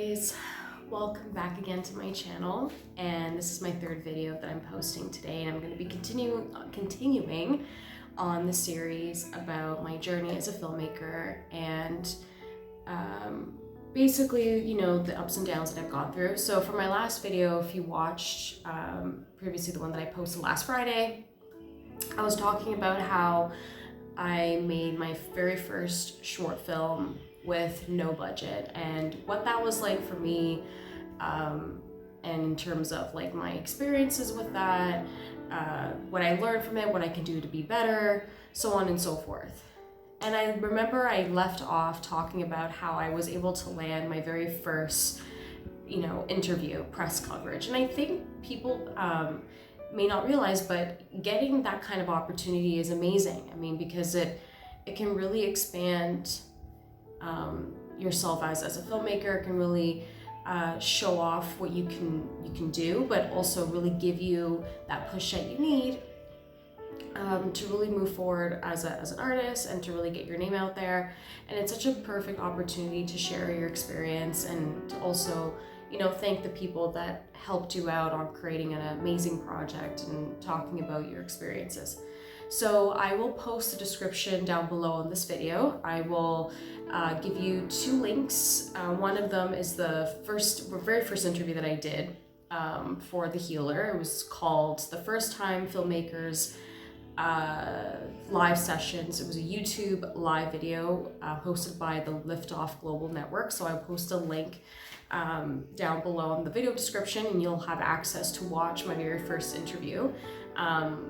Guys, welcome back again to my channel, and this is my third video that I'm posting today, and I'm going to be continuing on the series about my journey as a filmmaker and basically, you know, the ups and downs that I've gone through. So for my last video, if you watched previously the one that I posted last Friday, I was talking about how I made my very first short film with no budget and what that was like for me, and in terms of like my experiences with that, what I learned from it, what I can do to be better, so on and so forth. And I remember I left off talking about how I was able to land my very first, interview, press coverage. And I think people may not realize, but getting that kind of opportunity is amazing. I mean, because it can really expand yourself as a filmmaker. It can really show off what you can do, but also really give you that push that you need to really move forward as an artist and to really get your name out there. And it's such a perfect opportunity to share your experience and to also, thank the people that helped you out on creating an amazing project and talking about your experiences. So I will post the description down below on this video. I will give you two links. One of them is the very first interview that I did for The Healer. It was called the Firstime Filmmakers live sessions. It was a YouTube live video hosted by the Liftoff Global Network. So I'll post a link down below in the video description, and you'll have access to watch my very first interview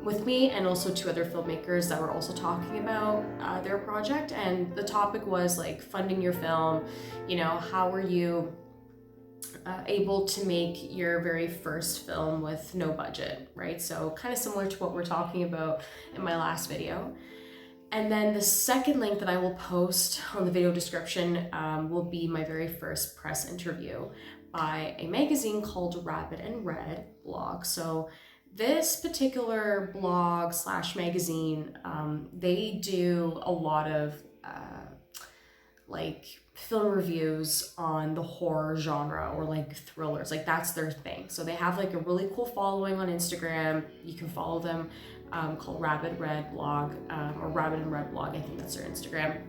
with me and also two other filmmakers that were also talking about their project. And the topic was like funding your film. How were you able to make your very first film with no budget, right? So kind of similar to what we're talking about in my last video. And then the second link that I will post on the video description will be my very first press interview by a magazine called Rabbit and Red blog. So this particular blog / magazine, they do a lot of like film reviews on the horror genre or like thrillers. Like that's their thing. So they have like a really cool following on Instagram. You can follow them, called Rabbit Red blog, or Rabbit and Red blog. I think that's their Instagram.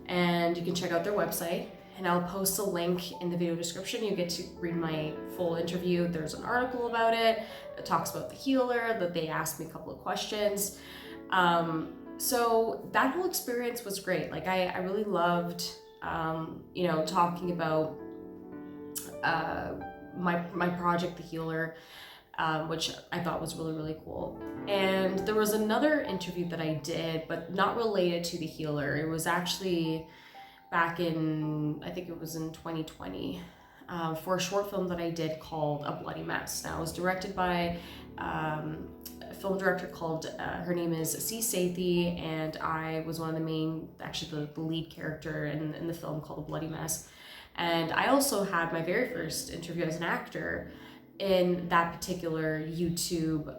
And you can check out their website. And I'll post a link in the video description. You get to read my full interview. There's an article about it that talks about The Healer, that they asked me a couple of questions. So that whole experience was great. Like I really loved, talking about my project, The Healer, which I thought was really, really cool. And there was another interview that I did, but not related to The Healer. It was actually back in, I think it was in 2020, for a short film that I did called A Bloody Mess. Now it was directed by a film director called, her name is C. Sethi, and I was one of the main, actually the lead character in the film called A Bloody Mess. And I also had my very first interview as an actor in that particular YouTube,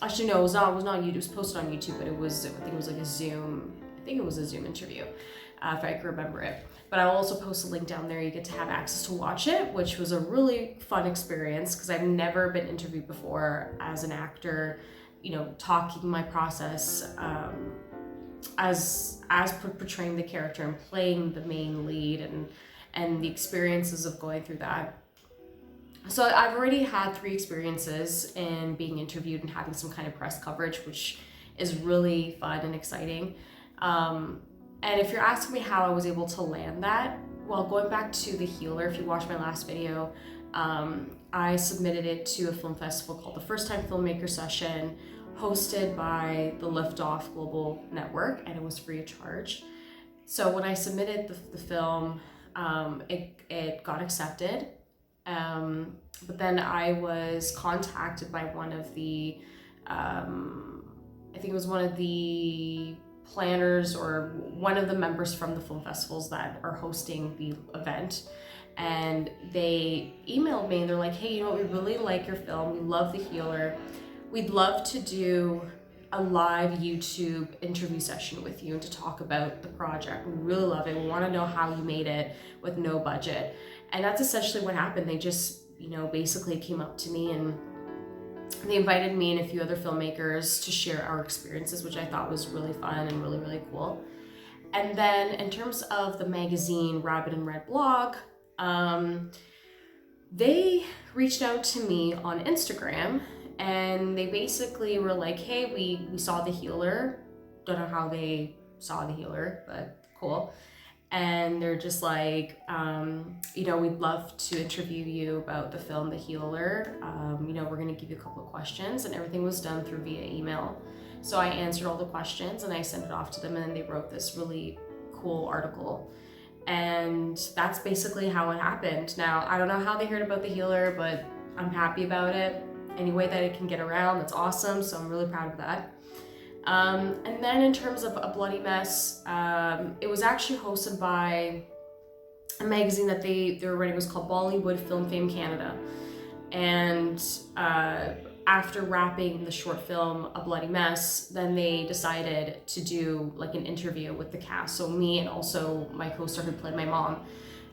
actually no, it was not YouTube, it was posted on YouTube, but I think it was like a Zoom interview, if I can remember it. But I'll also post a link down there. You get to have access to watch it, which was a really fun experience because I've never been interviewed before as an actor, talking my process as portraying the character and playing the main lead and the experiences of going through that. So I've already had 3 experiences in being interviewed and having some kind of press coverage, which is really fun and exciting. And if you're asking me how I was able to land that, well, going back to The Healer, if you watched my last video, I submitted it to a film festival called the Firstime Filmmakers Session, hosted by the Liftoff Global Network, and it was free of charge. So when I submitted the film, it got accepted. But then I was contacted by one of the, I think it was one of the planners or one of the members from the film festivals that are hosting the event, and they emailed me and they're like, hey, we really like your film, we love The Healer, we'd love to do a live YouTube interview session with you and to talk about the project. We really love it. We want to know how you made it with no budget. And that's essentially what happened. They just, basically came up to me and they invited me and a few other filmmakers to share our experiences, which I thought was really fun and really, really cool. And then in terms of the magazine Rabbit and Red blog, they reached out to me on Instagram, and they basically were like, hey, we saw The Healer. Don't know how they saw The Healer, but cool. And they're just like, we'd love to interview you about the film The Healer. We're gonna give you a couple of questions, and everything was done through via email. So I answered all the questions and I sent it off to them, and then they wrote this really cool article. And that's basically how it happened. Now, I don't know how they heard about The Healer, but I'm happy about it. Any way that it can get around, that's awesome. So I'm really proud of that. And then in terms of A Bloody Mess, it was actually hosted by a magazine that they were writing. It was called Bollywood Film Fame Canada. And after wrapping the short film A Bloody Mess, then they decided to do like an interview with the cast. So me and also my co-star who played my mom,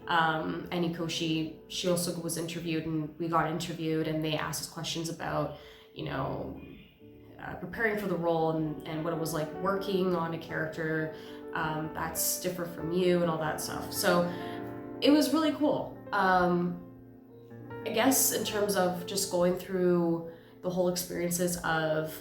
Aniko, she also was interviewed, and we got interviewed, and they asked us questions about, preparing for the role and what it was like working on a character that's different from you and all that stuff. So it was really cool. I guess in terms of just going through the whole experiences of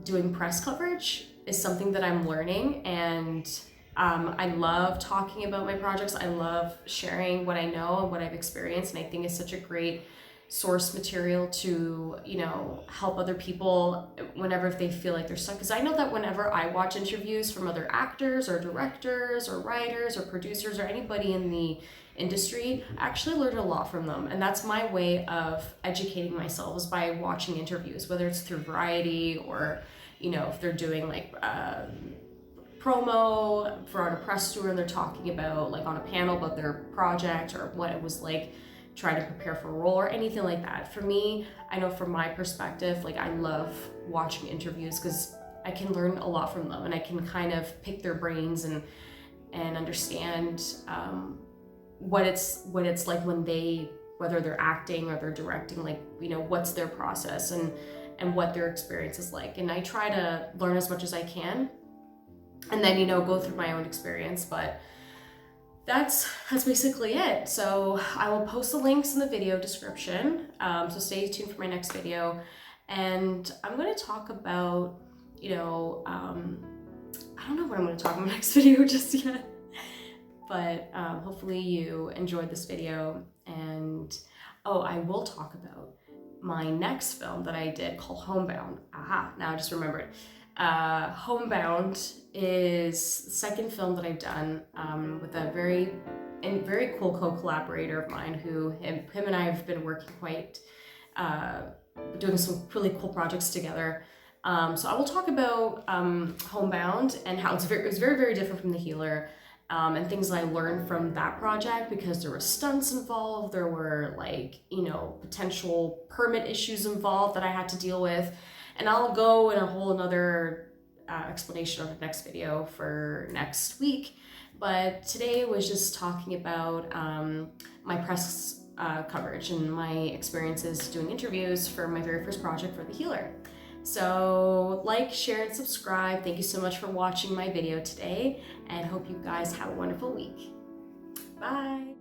doing press coverage is something that I'm learning, and I love talking about my projects. I love sharing what I know and what I've experienced, and I think it's such a great source material to, help other people whenever they feel like they're stuck. Because I know that whenever I watch interviews from other actors or directors or writers or producers or anybody in the industry, I actually learned a lot from them. And that's my way of educating myself, is by watching interviews, whether it's through Variety or, if they're doing like promo for on a press tour and they're talking about like on a panel about their project or what it was like trying to prepare for a role or anything like that. For me, I know from my perspective, like I love watching interviews because I can learn a lot from them, and I can kind of pick their brains and understand what it's like when whether they're acting or they're directing, like, what's their process and what their experience is like. And I try to learn as much as I can, and then, go through my own experience. But that's basically it. So I will post the links in the video description. So stay tuned for my next video. And I'm going to talk about, I don't know what I'm going to talk about in my next video just yet. But hopefully you enjoyed this video. And, I will talk about my next film that I did called Homebound. Aha, now I just remembered. Homebound is the second film that I've done with a very cool co-collaborator of mine who him and I have been working quite, doing some really cool projects together. So I will talk about Homebound and how it was very, very different from The Healer, and things I learned from that project, because there were stunts involved, there were potential permit issues involved that I had to deal with. And I'll go in a whole another explanation on the next video for next week. But today was just talking about my press coverage and my experiences doing interviews for my very first project for The Healer. So like, share, and subscribe. Thank you so much for watching my video today, and hope you guys have a wonderful week. Bye.